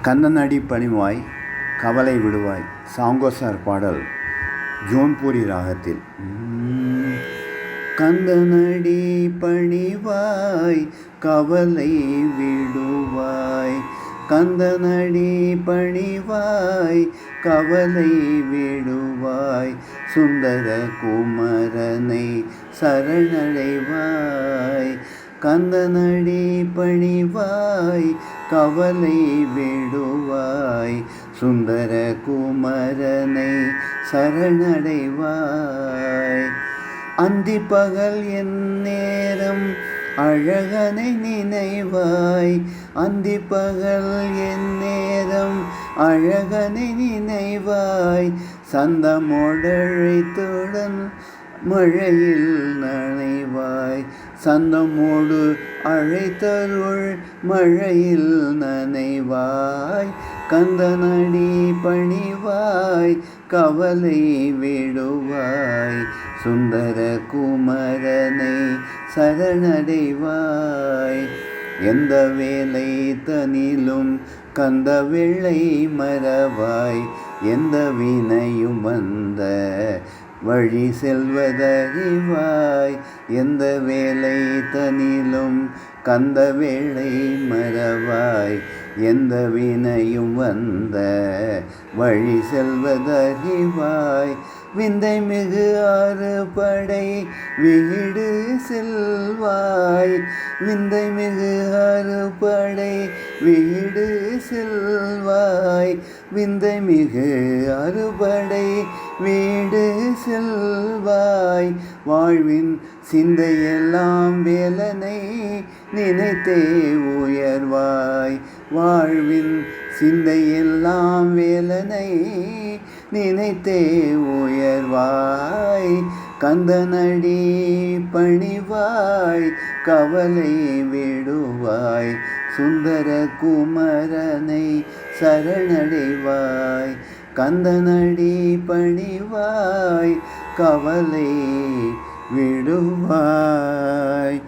கந்தனடி பணிவாய் கவலை விடுவாய் சாங்கோசார் பாடல் ஜோன்பூரி ராகத்தில். கந்தனடி பணிவாய் கவலை விடுவாய், கந்தனடி பணிவாய் கவலை விடுவாய், சுந்தர குமரனை சரணடைவாய். கந்தனடி பணிவாய் கவலை விடுவாய், சுந்தர குமரனை சரணடைவாய். அந்தி பகல் என் நேரம் அழகனை நினைவாய், அந்தி பகல் என் நேரம் அழகனை நினைவாய், சந்தமோடழைத்துடன் மழையில் நனைவாய், சந்தமோடு அழைத்தருள் மழையில் நனைவாய். கந்தனடி பணிவாய் கவலை விடுவாய், சுந்தர குமரனை சரணடைவாய். எந்த வேலை தனிலும் கந்த வெள்ளை மறவாய், எந்த வினையும் வந்த வழி செல்வதறிவாய். எந்த வேலை தனிலும் கந்த வேளை மறவாய், எந்த வினையும் வந்த வழி செல்வதறிவாய். விந்தை மிகு ஆறு படை வீடு செல்வாய், விந்தை மிகு ஆறு படை வீடு செல்வாய், விந்தை மிகு அறுபடை வீடு செல்வாய். வாழ்வின் சிந்தையெல்லாம் வேலனை நினைத்தே உயர்வாய், வாழ்வின் சிந்தையெல்லாம் வேலனை நினைத்தே உயர்வாய். கந்தனடி பணிவாய் கவலை விடுவாய், சுந்தர குமரனை சரணடைவாய். கந்தனடி பணிவாய் கவலை விடுவாய்.